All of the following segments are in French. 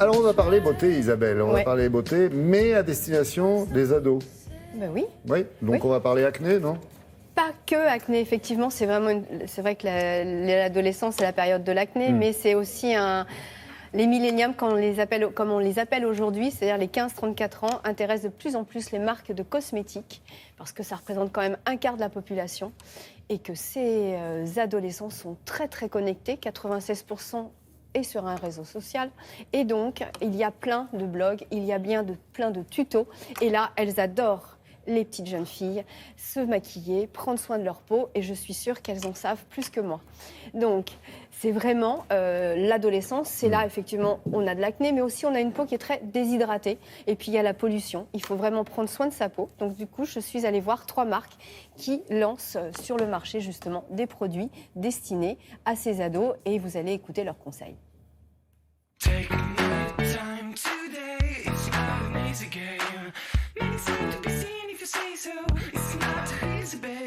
Alors, on va parler beauté, Isabelle. On va Ouais. parler beauté, mais à destination des ados. Ben oui. Oui, donc Oui. on va parler acné, non? Pas que acné, effectivement, c'est vrai que l'adolescence, c'est la période de l'acné, mais c'est aussi les milléniums, comme on les appelle aujourd'hui, c'est-à-dire les 15-34 ans, intéressent de plus en plus les marques de cosmétiques, parce que ça représente quand même un quart de la population, et que ces adolescents sont très très connectés, 96% et sur un réseau social. Et donc, il y a plein de blogs, il y a plein de tutos, et là, elles adorent les petites jeunes filles, se maquiller, prendre soin de leur peau, et je suis sûre qu'elles en savent plus que moi. Donc, c'est vraiment l'adolescence, c'est là, effectivement, on a de l'acné, mais aussi on a une peau qui est très déshydratée, et puis il y a la pollution, il faut vraiment prendre soin de sa peau. Donc du coup, je suis allée voir 3 marques qui lancent sur le marché, justement, des produits destinés à ces ados, et vous allez écouter leurs conseils. Take my time today. It's not an easy game. Many seem to be seen if you say so. It's not easy, baby.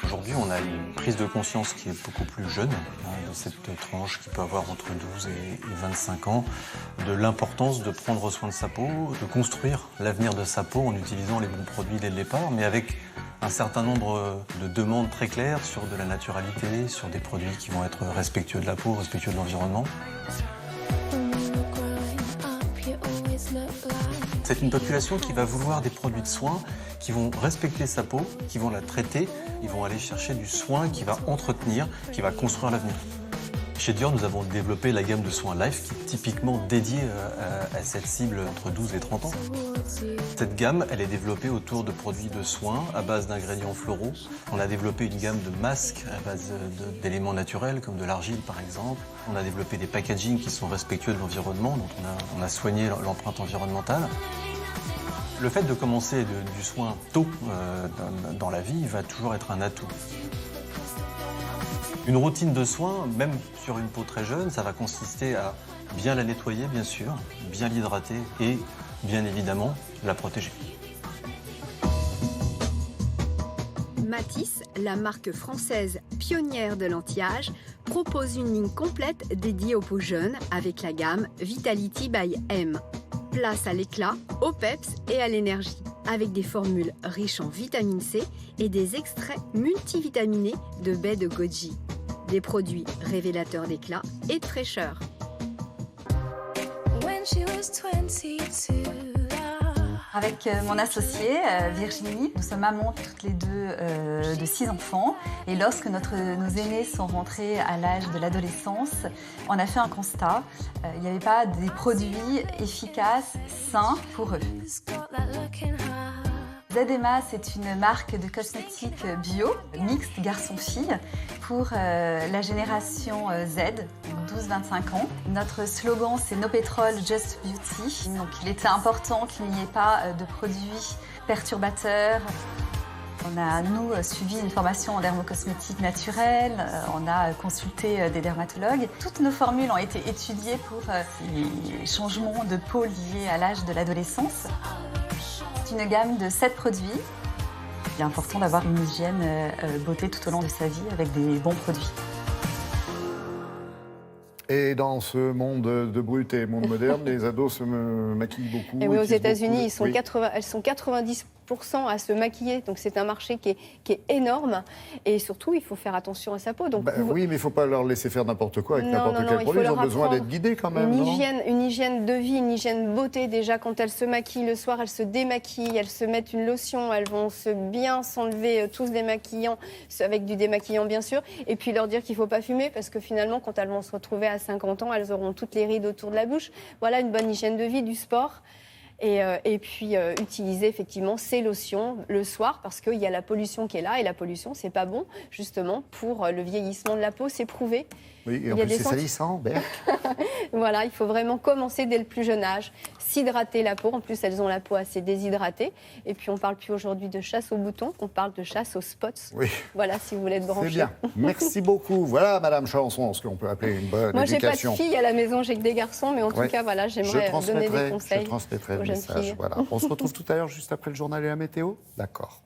Aujourd'hui, on a une prise de conscience qui est beaucoup plus jeune, de cette tranche qui peut avoir entre 12 et 25 ans, de l'importance de prendre soin de sa peau, de construire l'avenir de sa peau en utilisant les bons produits dès le départ, mais avec un certain nombre de demandes très claires sur de la naturalité, sur des produits qui vont être respectueux de la peau, respectueux de l'environnement. C'est une population qui va vouloir des produits de soins, qui vont respecter sa peau, qui vont la traiter, ils vont aller chercher du soin qui va entretenir, qui va construire l'avenir. Chez Dior, nous avons développé la gamme de soins Life qui est typiquement dédiée à cette cible entre 12 et 30 ans. Cette gamme, elle est développée autour de produits de soins à base d'ingrédients floraux. On a développé une gamme de masques à base d'éléments naturels comme de l'argile par exemple. On a développé des packagings qui sont respectueux de l'environnement, donc on a soigné l'empreinte environnementale. Le fait de commencer du soin tôt dans la vie va toujours être un atout. Une routine de soins, même sur une peau très jeune, ça va consister à bien la nettoyer, bien sûr, bien l'hydrater et, bien évidemment, la protéger. Matisse, la marque française pionnière de l'anti-âge, propose une ligne complète dédiée aux peaux jeunes avec la gamme Vitality by M. Place à l'éclat, au peps et à l'énergie, avec des formules riches en vitamine C et des extraits multivitaminés de baies de goji. Des produits révélateurs d'éclat et de fraîcheur. Avec mon associée Virginie, nous sommes mamans toutes les deux de 6 enfants. Et lorsque nos aînés sont rentrés à l'âge de l'adolescence, on a fait un constat. Il n'y avait pas des produits efficaces, sains pour eux. Zema, c'est une marque de cosmétiques bio, mixte garçon-fille, pour la génération Z, 12-25 ans. Notre slogan, c'est No Petrol, Just Beauty. Donc, il était important qu'il n'y ait pas de produits perturbateurs. On a, nous, suivi une formation en dermocosmétique naturelle, on a consulté des dermatologues. Toutes nos formules ont été étudiées pour les changements de peau liés à l'âge de l'adolescence. C'est une gamme de 7 produits. Il est important d'avoir une hygiène beauté tout au long de sa vie avec des bons produits. Et dans ce monde de brut et monde moderne, les ados se maquillent beaucoup. Et oui, aux utilisent États-Unis, beaucoup de- elles sont 90% à se maquiller, donc c'est un marché qui est énorme. Et surtout, il faut faire attention à sa peau. Donc, Oui, mais il ne faut pas leur laisser faire n'importe quoi avec Non, n'importe non, quel non, il produit. faut Ils ont leur besoin apprendre d'être guidés quand même, non? une hygiène de vie, une hygiène beauté. Déjà, quand elles se maquillent le soir, elles se démaquillent, elles se mettent une lotion, elles vont bien s'enlever tous démaquillants, avec du démaquillant bien sûr. Et puis leur dire qu'il ne faut pas fumer, parce que finalement, quand elles vont se retrouver à 50 ans, elles auront toutes les rides autour de la bouche. Voilà, une bonne hygiène de vie, du sport. Et puis utiliser effectivement ces lotions le soir, parce qu'il y a la pollution qui est là, et la pollution, c'est pas bon justement pour le vieillissement de la peau, c'est prouvé. Oui, et en Il y a plus des c'est senti- salissant, Berk. Voilà, il faut vraiment commencer dès le plus jeune âge, s'hydrater la peau. En plus, elles ont la peau assez déshydratée. Et puis, on ne parle plus aujourd'hui de chasse aux boutons, on parle de chasse aux spots. Oui. Voilà, si vous voulez être branché. C'est bien. Merci beaucoup. Voilà, Madame Chanson, ce qu'on peut appeler une bonne Moi, j'ai pas de éducation. filles à la maison, j'ai que des garçons, mais en Ouais. tout cas, voilà, j'aimerais donner des conseils Je transmettrai aux le jeunes message. filles. Voilà. On se retrouve tout à l'heure, juste après le journal et la météo. D'accord.